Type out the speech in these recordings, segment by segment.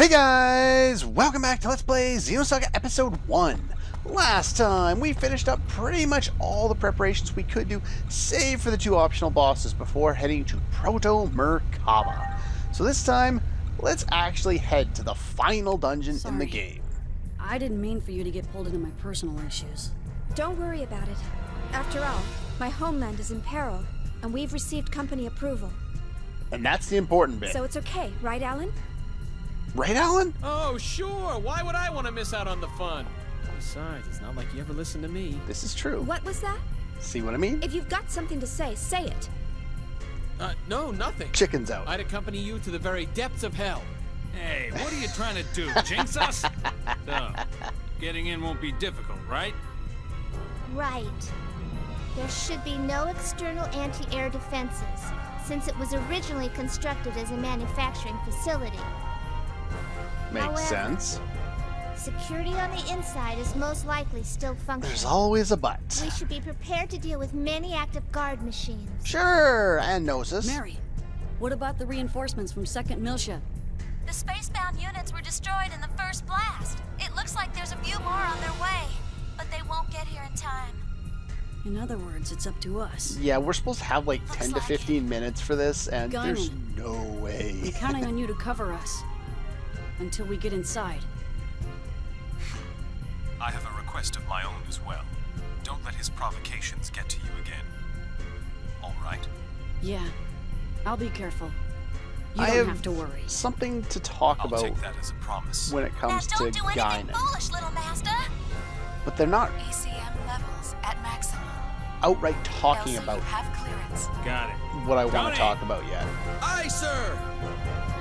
Hey guys! Welcome back to Let's Play Xenosaga Episode 1. Last time, we finished up pretty much all the preparations we could do, save for the two optional bosses before heading to Proto Merkabah. So this time, let's actually head to the final dungeon in the game. I didn't mean for you to get pulled into my personal issues. Don't worry about it. After all, my homeland is in peril, and we've received company approval. And that's the important bit. So it's okay, right, Alan? Right, Alan? Oh, sure. Why would I want to miss out on the fun? Besides, it's not like you ever listen to me. This is true. What was that? See what I mean? If you've got something to say it. No, nothing. Chicken's out. I'd accompany you to the very depths of hell. Hey, what are you trying to do? Jinx us? So, getting in won't be difficult, right? Right. There should be no external anti-air defenses, since it was originally constructed as a manufacturing facility. Makes However, sense. Security on the inside is most likely still functioning. There's always a but. We should be prepared to deal with many active guard machines. Sure, and Gnosis. Mary, what about the reinforcements from 2nd Militia? The spacebound units were destroyed in the first blast. It looks like there's a few more on their way, but they won't get here in time. In other words, it's up to us. Yeah, we're supposed to have like Looks 10 to like 15 minutes for this, and Gunning. there's no way. I'm counting on you to cover us. Until we get inside. I have a request of my own as well. Don't let his provocations get to you again. All right? Yeah, I'll be careful. You I don't have to worry. Something to talk I'll about take that as a promise. when it comes Now to don't do anything Guinan. foolish, little master. But they're not ECM levels at maximum. outright talking Also, about you have clearance. Got it. what I want Johnny! to talk about yet. Aye, sir.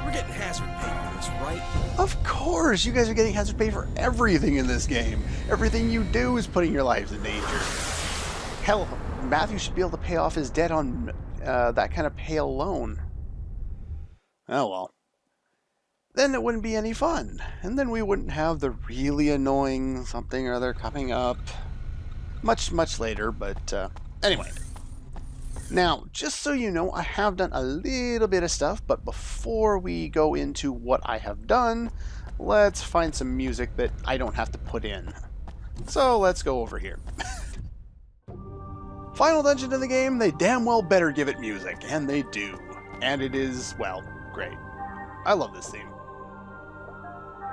We're getting hazard pay for this, right? Of course, you guys are getting hazard pay for everything in this game. Everything you do is putting your lives in danger. Hell, Matthew should be able to pay off his debt on that kind of pay alone. Oh well. Then it wouldn't be any fun. And then we wouldn't have the really annoying something or other coming up much later, but anyway. Now, just so you know, I have done a little bit of stuff, but before we go into what I have done, let's find some music that I don't have to put in. So let's go over here. Final dungeon in the game, they damn well better give it music, and they do. And it is, well, great. I love this theme.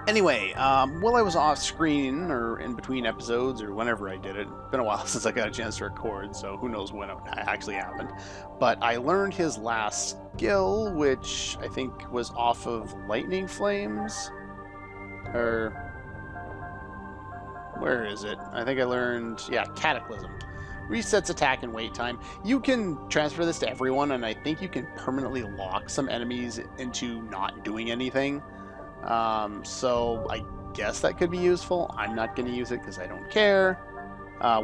Anyway, while I was off screen, or in between episodes, or whenever I did it, it's been a while since I got a chance to record, so who knows when it actually happened. But I learned his last skill, which I think was off of Lightning Flames? Or... where is it? I think I learned, yeah, Cataclysm. Resets attack and wait time. You can transfer this to everyone, and I think you can permanently lock some enemies into not doing anything. So I guess that could be useful. I'm not going to use it because I don't care.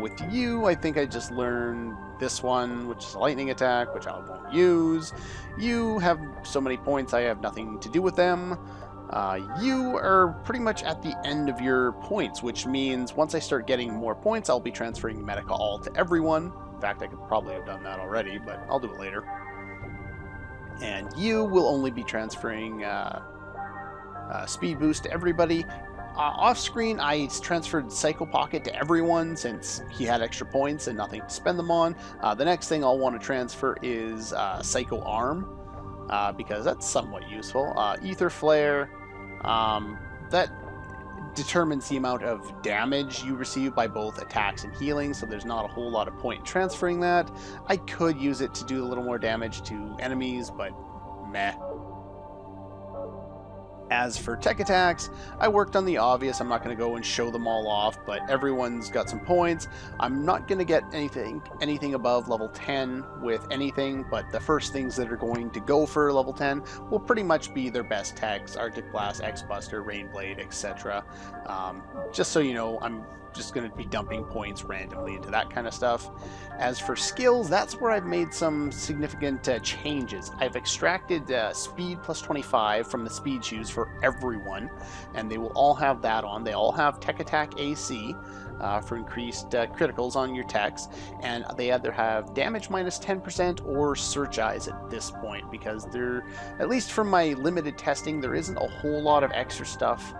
With you, I think I just learned this one, which is a lightning attack, which I won't use. You have so many points, I have nothing to do with them. You are pretty much at the end of your points, which means once I start getting more points, I'll be transferring Medica all to everyone. In fact, I could probably have done that already, but I'll do it later. And you will only be transferring speed boost to everybody. Off screen, I transferred Psycho Pocket to everyone since he had extra points and nothing to spend them on. The next thing I'll want to transfer is Psycho Arm, because that's somewhat useful. Ether Flare, that determines the amount of damage you receive by both attacks and healing, so there's not a whole lot of point in transferring that. I could use it to do a little more damage to enemies, but meh. As for tech attacks, I worked on the obvious. I'm not going to go and show them all off, but everyone's got some points. I'm not going to get anything above level 10 with anything, but the first things that are going to go for level 10 will pretty much be their best techs: Arctic Blast, X-Buster, Rainblade, etc. Just so you know, I'm just going to be dumping points randomly into that kind of stuff. As for skills, that's where I've made some significant changes. I've extracted speed plus 25 from the speed shoes for everyone, and they will all have that on. They all have tech attack AC for increased criticals on your techs, and they either have damage minus 10% or search eyes at this point, because they're, at least from my limited testing, there isn't a whole lot of extra stuff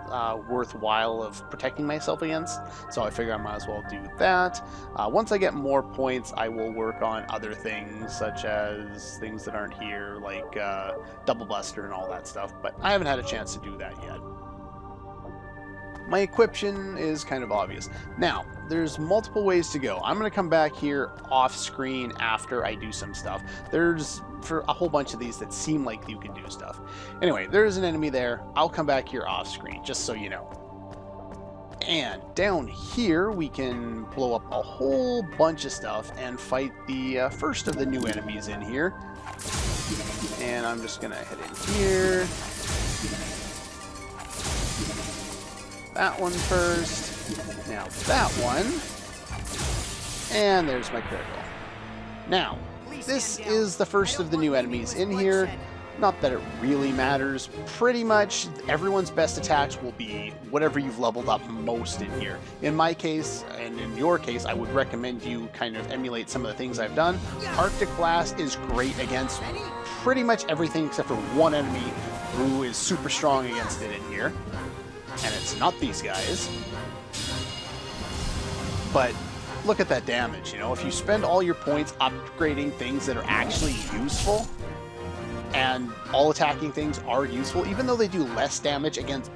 worthwhile of protecting myself against, so I figure I might as well do that. Once I get more points, I will work on other things, such as things that aren't here, like Double Buster and all that stuff, but I haven't had a chance to do that yet. My equiption is kind of obvious. Now, there's multiple ways to go. I'm going to come back here off screen after I do some stuff. There's for a whole bunch of these that seem like you can do stuff. Anyway, there's an enemy there. I'll come back here off screen, just so you know. And down here, we can blow up a whole bunch of stuff and fight the first of the new enemies in here. And I'm just going to head in here. That one first. Now that one. And there's my critical. Now, this is the first of the new enemies in here. Not that it really matters. Pretty much everyone's best attacks will be whatever you've leveled up most in here. In my case, and in your case, I would recommend you kind of emulate some of the things I've done. Arctic Blast is great against pretty much everything except for one enemy who is super strong against it in here. And it's not these guys. But look at that damage, you know? If you spend all your points upgrading things that are actually useful, and all attacking things are useful, even though they do less damage against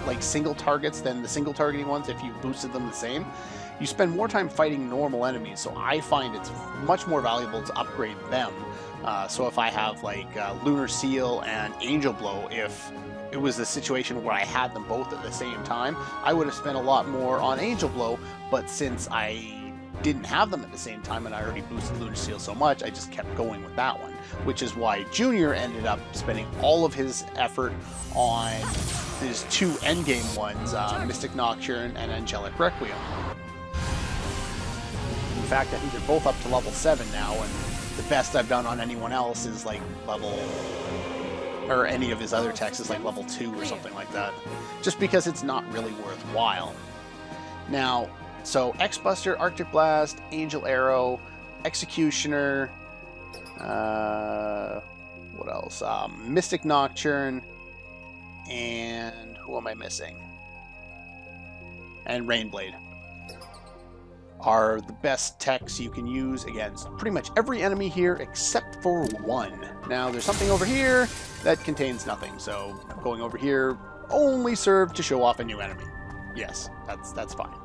like single targets than the single targeting ones if you boosted them the same, you spend more time fighting normal enemies, so I find it's much more valuable to upgrade them. So if I have like Lunar Seal and Angel Blow, if it was the situation where I had them both at the same time, I would have spent a lot more on Angel Blow, but since I didn't have them at the same time and I already boosted Lunar Seal so much, I just kept going with that one, which is why Junior ended up spending all of his effort on his two endgame ones, Mystic Nocturne and Angelic Requiem. In fact, I think they're both up to level 7 now, and the best I've done on anyone else is like level, or any of his other techs is like level 2 or something like that, just because it's not really worthwhile. Now, so X-Buster, Arctic Blast, Angel Arrow, Executioner, what else? Mystic Nocturne, and who am I missing? And Rainblade are the best techs you can use against pretty much every enemy here except for one. Now, there's something over here that contains nothing, so going over here only served to show off a new enemy. Yes, that's fine.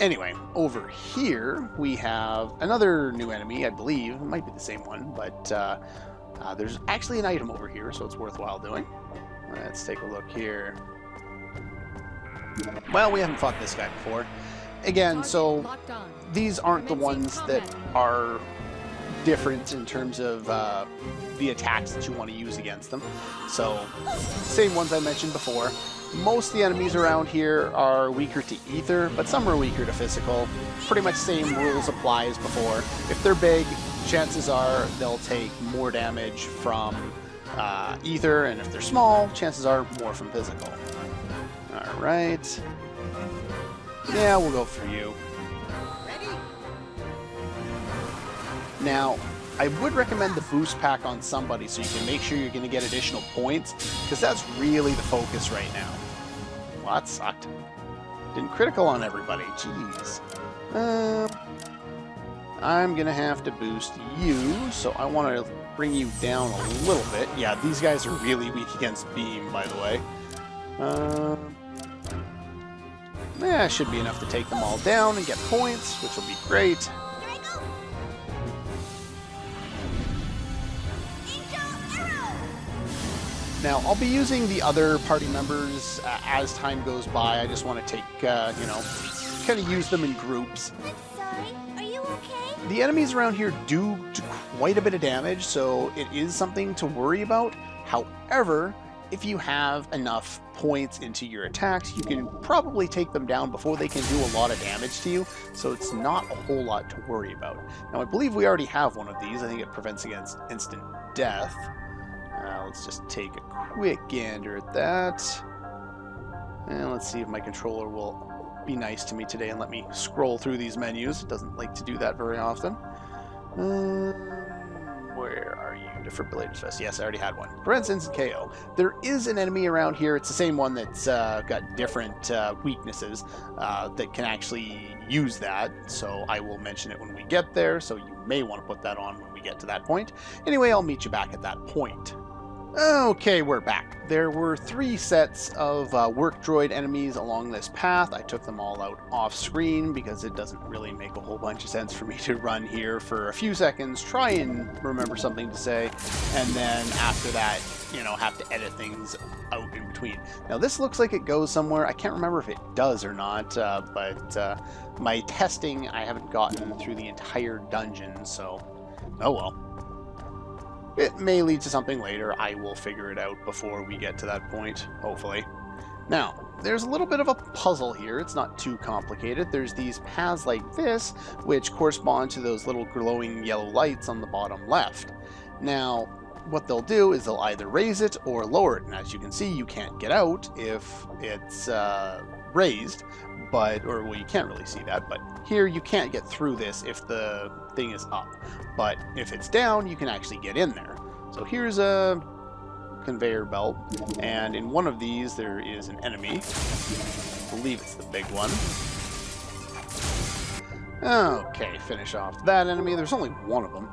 Anyway, over here we have another new enemy, I believe. It might be the same one, but there's actually an item over here, so it's worthwhile doing. Let's take a look here. Well, we haven't fought this guy before. Again, so these aren't the ones that are different in terms of the attacks that you want to use against them. So, same ones I mentioned before. Most of the enemies around here are weaker to ether, but some are weaker to physical. Pretty much same rules apply as before. If they're big, chances are they'll take more damage from ether, and if they're small, chances are more from physical. Alright. Yeah, we'll go for you. Now, I would recommend the boost pack on somebody so you can make sure you're going to get additional points, because that's really the focus right now. Well, that sucked. Didn't critical on everybody. Jeez. I'm going to have to boost you, so I want to bring you down a little bit. Yeah, these guys are really weak against beam, by the way. That should be enough to take them all down and get points, which will be great. Now, I'll be using the other party members as time goes by. I just want to take, you know, kind of use them in groups. Sorry, are you okay? The enemies around here do quite a bit of damage, so it is something to worry about. However, if you have enough points into your attacks, you can probably take them down before they can do a lot of damage to you, so it's not a whole lot to worry about. Now, I believe we already have one of these. I think it prevents against instant death. Let's just take a quick gander at that. And let's see if my controller will be nice to me today and let me scroll through these menus. It doesn't like to do that very often. Where are you? Defibrillators Vest. Yes, I already had one. Prevents instant KO. There is an enemy around here. It's the same one that's got different weaknesses that can actually use that. So I will mention it when we get there. So you may want to put that on when we get to that point. Anyway, I'll meet you back at that point. Okay, we're back. There were 3 sets of work droid enemies along this path. I took them all out off screen because it doesn't really make a whole bunch of sense for me to run here for a few seconds, try and remember something to say, and then after that, you know, have to edit things out in between. Now this looks like it goes somewhere. I can't remember if it does or not, but my testing, I haven't gotten through the entire dungeon, so oh well. It may lead to something later. I will figure it out before we get to that point, hopefully. Now, there's a little bit of a puzzle here. It's not too complicated. There's these paths like this, which correspond to those little glowing yellow lights on the bottom left. Now, what they'll do is they'll either raise it or lower it. And as you can see, you can't get out if it's raised, or well, you can't really see that, but here you can't get through this if the thing is up. But if it's down, you can actually get in there. So here's a conveyor belt, and in one of these there is an enemy. I believe it's the big one. Okay, finish off that enemy. There's only one of them.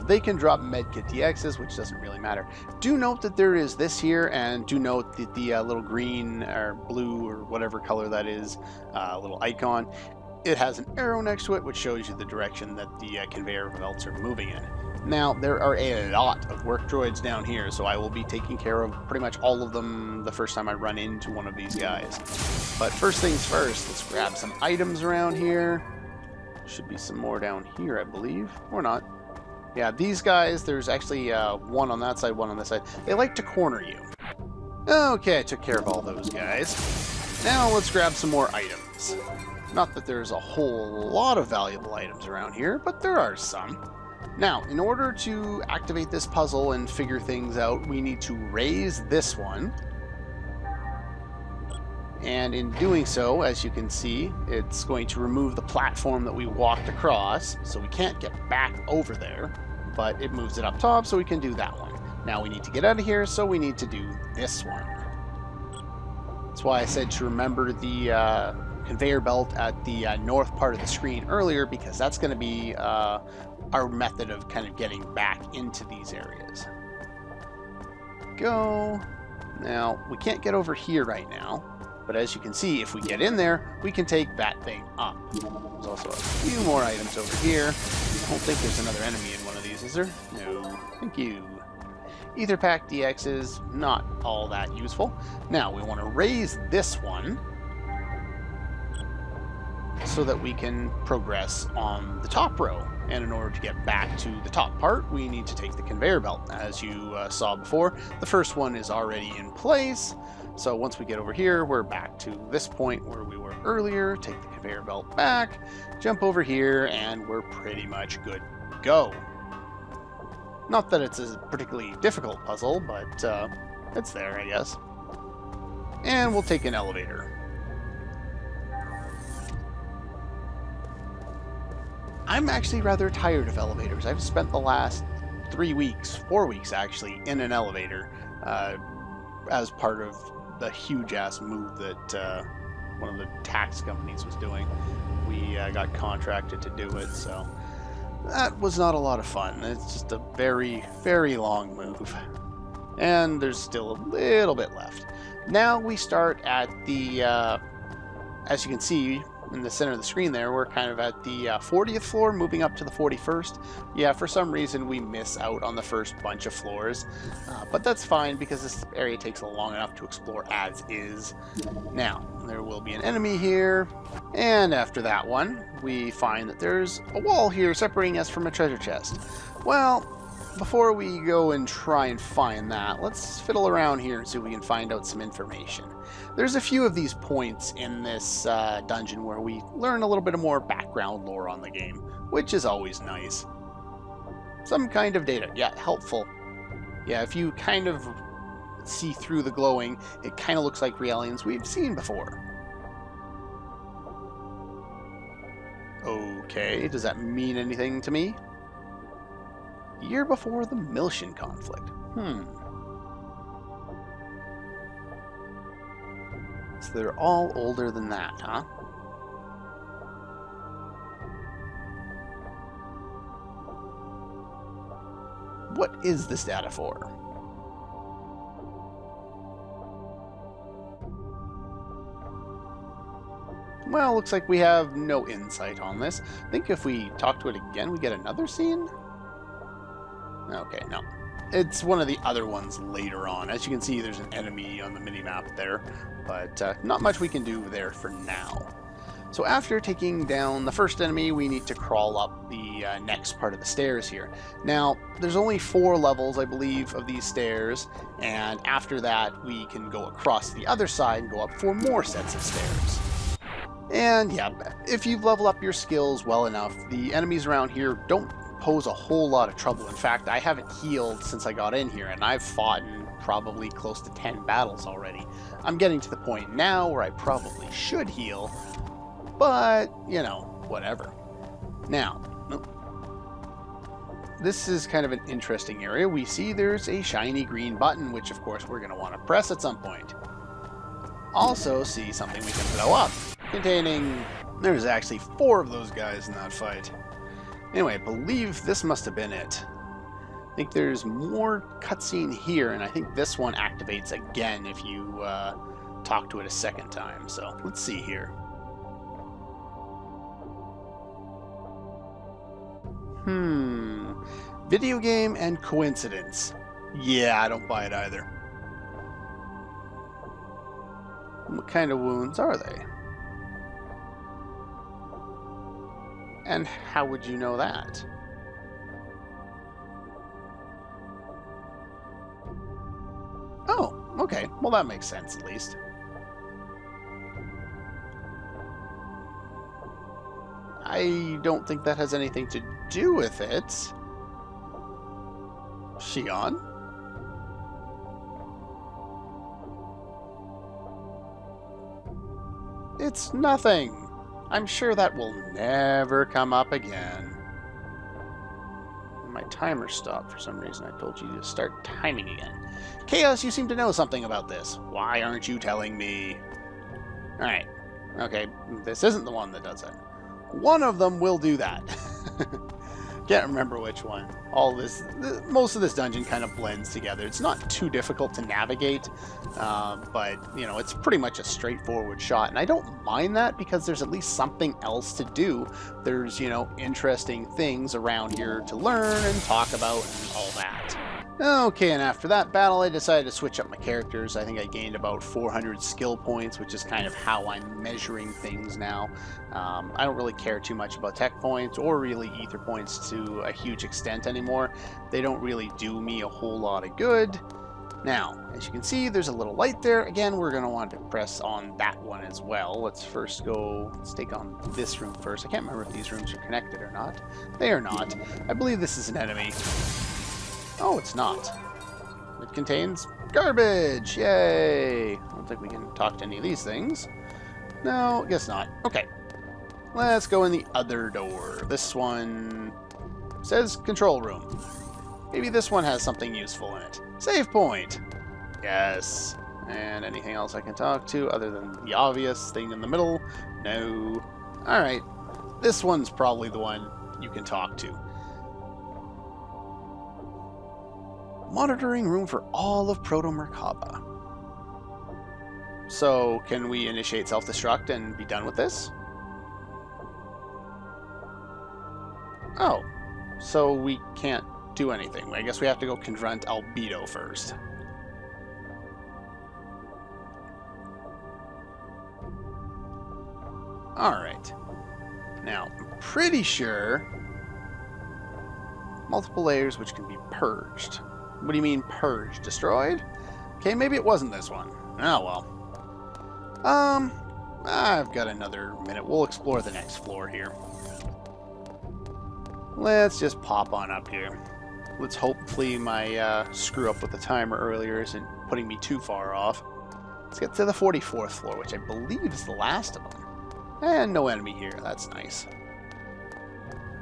They can drop medkit DXs, which doesn't really matter. Do note that there is this here, and do note that the little green or blue or whatever color that is, little icon, it has an arrow next to it, which shows you the direction that the conveyor belts are moving in. Now, there are a lot of work droids down here, so I will be taking care of pretty much all of them the first time I run into one of these guys. But first things first, let's grab some items around here. Should be some more down here, I believe, or not. Yeah, these guys, there's actually one on that side, one on this side. They like to corner you. Okay, I took care of all those guys. Now let's grab some more items. Not that there's a whole lot of valuable items around here, but there are some. Now, in order to activate this puzzle and figure things out, we need to raise this one. And in doing so, as you can see, it's going to remove the platform that we walked across, so we can't get back over there, but it moves it up top, so we can do that one. Now we need to get out of here, so we need to do this one. That's why I said to remember the conveyor belt at the north part of the screen earlier, because that's going to be our method of kind of getting back into these areas. Go. Now, we can't get over here right now, but as you can see, if we get in there, we can take that thing up. There's also a few more items over here. I don't think there's another enemy in one of these, is there? No. Thank you. Ether Pack DXs, not all that useful. Now, we want to raise this one so that we can progress on the top row. And in order to get back to the top part, we need to take the conveyor belt. As you saw before, the first one is already in place. So once we get over here, we're back to this point where we were earlier. Take the conveyor belt back, jump over here, and we're pretty much good to go. Not that it's a particularly difficult puzzle, but it's there, I guess. And we'll take an elevator. I'm actually rather tired of elevators. I've spent the last 4 weeks actually, in an elevator as part of the huge-ass move that one of the tax companies was doing. We got contracted to do it, so that was not a lot of fun. It's just a very, very long move. And there's still a little bit left. Now we start at the, as you can see, in the center of the screen there, we're kind of at the 40th floor, moving up to the 41st. Yeah, for some reason we miss out on the first bunch of floors, but that's fine because this area takes long enough to explore as is. Now, there will be an enemy here, and after that one, we find that there's a wall here separating us from a treasure chest. Well, before we go and try and find that, let's fiddle around here and see if we can find out some information. There's a few of these points in this dungeon where we learn a little bit more background lore on the game, which is always nice. Some kind of data. Yeah, helpful. Yeah, if you kind of see through the glowing, it kind of looks like real aliens we've seen before. Okay, does that mean anything to me? Year before the Miltian conflict. So they're all older than that, huh? What is this data for? Well, looks like we have no insight on this. I think if we talk to it again, we get another scene? Okay, no. It's one of the other ones later on. As you can see, there's an enemy on the minimap there, but not much we can do there for now. So after taking down the first enemy, we need to crawl up the next part of the stairs here. Now, there's only 4 levels, I believe, of these stairs, and after that, we can go across the other side and go up 4 more sets of stairs. And yeah, if you level up your skills well enough, the enemies around here don't pose a whole lot of trouble. In fact, I haven't healed since I got in here, and I've fought in probably close to 10 battles already. I'm getting to the point now where I probably should heal, but, you know, whatever. Now, this is kind of an interesting area. We see there's a shiny green button, which of course we're going to want to press at some point. Also see something we can blow up, containing... There's actually 4 of those guys in that fight. Anyway, I believe this must have been it. I think there's more cutscene here, and I think this one activates again if you talk to it a second time. So let's see here. Video game and coincidence. Yeah, I don't buy it either. What kind of wounds are they? And how would you know that? Oh, okay. Well, that makes sense, at least. I don't think that has anything to do with it. Shion? It's nothing. I'm sure that will never come up again. My timer stopped for some reason. I told you to start timing again. Chaos, you seem to know something about this. Why aren't you telling me? Alright. Okay, this isn't the one that does it. One of them will do that. Can't remember which one. Most of this dungeon kind of blends together. It's not too difficult to navigate, but, you know, it's pretty much a straightforward shot. And I don't mind that because there's at least something else to do. There's, you know, interesting things around here to learn and talk about and all that. Okay, and after that battle, I decided to switch up my characters. I think I gained about 400 skill points, which is kind of how I'm measuring things now. I don't really care too much about tech points or really ether points to a huge extent anymore. They don't really do me a whole lot of good. Now, as you can see, there's a little light there. Again, we're going to want to press on that one as well. Let's take on this room first. I can't remember if these rooms are connected or not. They are not. I believe this is an enemy. Oh, it's not. It contains garbage! Yay! I don't think we can talk to any of these things. No, guess not. Okay. Let's go in the other door. This one says control room. Maybe this one has something useful in it. Save point! Yes. And anything else I can talk to other than the obvious thing in the middle? No. Alright. This one's probably the one you can talk to. Monitoring room for all of Proto Merkabah. So, can we initiate self-destruct and be done with this? Oh, so we can't do anything. I guess we have to go confront Albedo first. Alright. Now, I'm pretty sure Multiple layers which can be purged. What do you mean purged? Destroyed? Okay, maybe it wasn't this one. Oh well. I've got another minute. We'll explore the next floor here. Let's just pop on up here. Let's hopefully my screw up with the timer earlier isn't putting me too far off. Let's get to the 44th floor, which I believe is the last of them. And no enemy here. That's nice.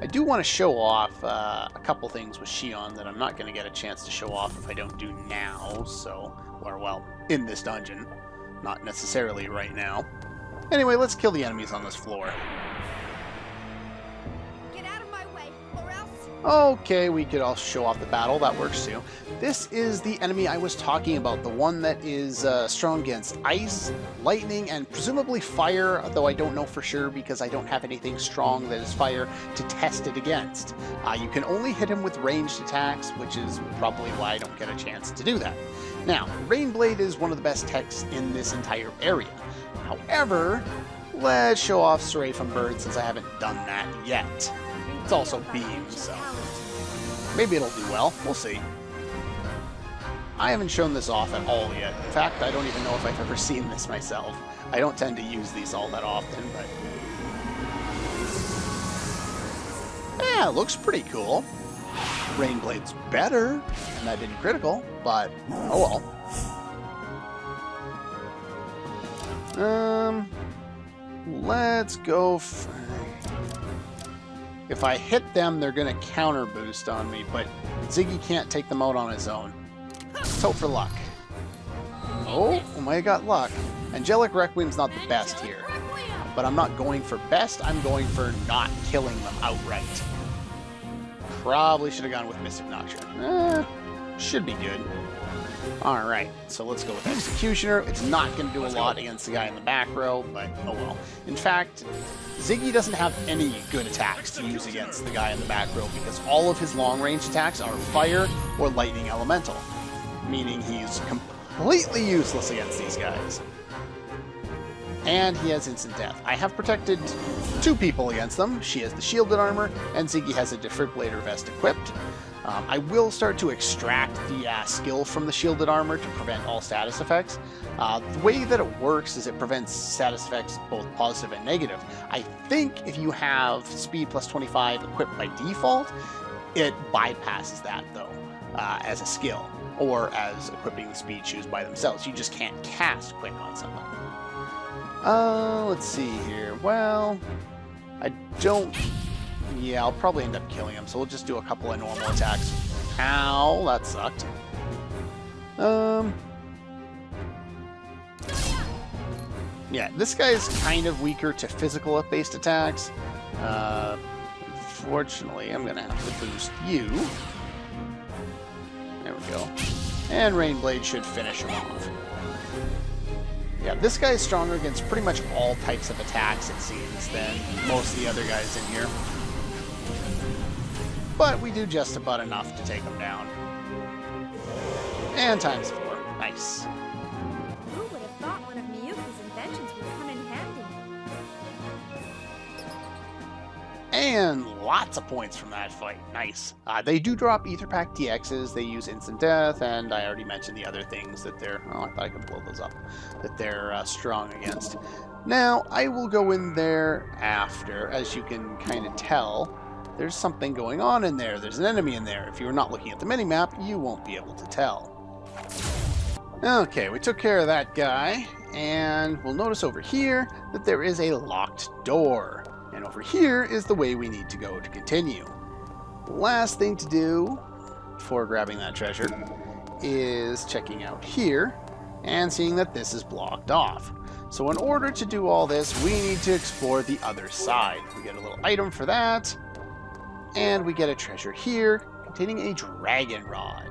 I do want to show off a couple things with Shion that I'm not going to get a chance to show off if I don't do now. So, or well, in this dungeon. Not necessarily right now. Anyway, let's kill the enemies on this floor. Get out of my way, or else... Okay, we could all show off the battle. That works too. This is the enemy I was talking about. The one that is strong against ice, lightning, and presumably fire, though I don't know for sure because I don't have anything strong that is fire to test it against. You can only hit him with ranged attacks, which is probably why I don't get a chance to do that. Now, Rainblade is one of the best techs in this entire area. However, let's show off Seraphim Bird since I haven't done that yet. It's also Beam, so maybe it'll do well. We'll see. I haven't shown this off at all yet. In fact, I don't even know if I've ever seen this myself. I don't tend to use these all that often, but... yeah, it looks pretty cool. Rainblade's better, and that didn't critical, but oh well. Let's go... if I hit them, they're going to counter boost on me, but Ziggy can't take them out on his own. Let's hope for luck. Oh, I might have got luck. Angelic Requiem's not the best here, but I'm not going for best, I'm going for not killing them outright. Probably should have gone with Mystic Nocturne. Should be good. Alright, so let's go with Executioner. It's not going to do a lot against the guy in the back row, but oh well. In fact, Ziggy doesn't have any good attacks to use against the guy in the back row because all of his long-range attacks are fire or lightning elemental, meaning he's completely useless against these guys. And he has instant death. I have protected 2 people against them. She has the shielded armor, and Ziggy has a defibrillator vest equipped. I will start to extract the skill from the shielded armor to prevent all status effects. The way that it works is it prevents status effects both positive and negative. I think if you have speed plus 25 equipped by default, it bypasses that though, as a skill, or as equipping the speed shoes by themselves. You just can't cast quick on something. Let's see here. Well, I don't... yeah, I'll probably end up killing him, so we'll just do a couple of normal attacks. Ow, that sucked. Yeah, this guy's kind of weaker to physical-based attacks. Unfortunately, I'm gonna have to boost you. There we go. And Rainblade should finish him off. Yeah, this guy's stronger against pretty much all types of attacks, it seems, than most of the other guys in here. But we do just about enough to take him down. And times 4. Nice. Who would have thought one of Miyuki's inventions would come in handy? And lots of points from that fight. Nice. They do drop Ether Pack DXs, they use instant death, and I already mentioned the other things that they're... oh, I thought I could blow those up. That they're strong against. Now, I will go in there after. As you can kind of tell, there's something going on in there. There's an enemy in there. If you're not looking at the minimap, you won't be able to tell. Okay, we took care of that guy, and we'll notice over here that there is a locked door. And over here is the way we need to go to continue. The last thing to do before grabbing that treasure is checking out here and seeing that this is blocked off. So in order to do all this, we need to explore the other side. We get a little item for that, and we get a treasure here containing a dragon rod.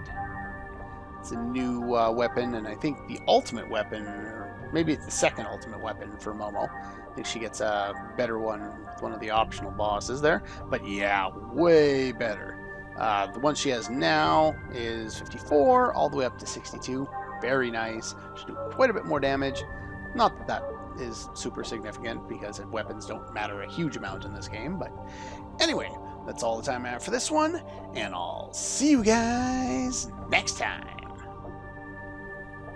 It's a new weapon, and I think the ultimate weapon, or maybe it's the second ultimate weapon for Momo. I think she gets a better one with one of the optional bosses there. But yeah, way better. The one she has now is 54, all the way up to 62. Very nice. Should do quite a bit more damage. Not that that is super significant, because weapons don't matter a huge amount in this game. But anyway, That's all the time I have for this one, and I'll see you guys next time.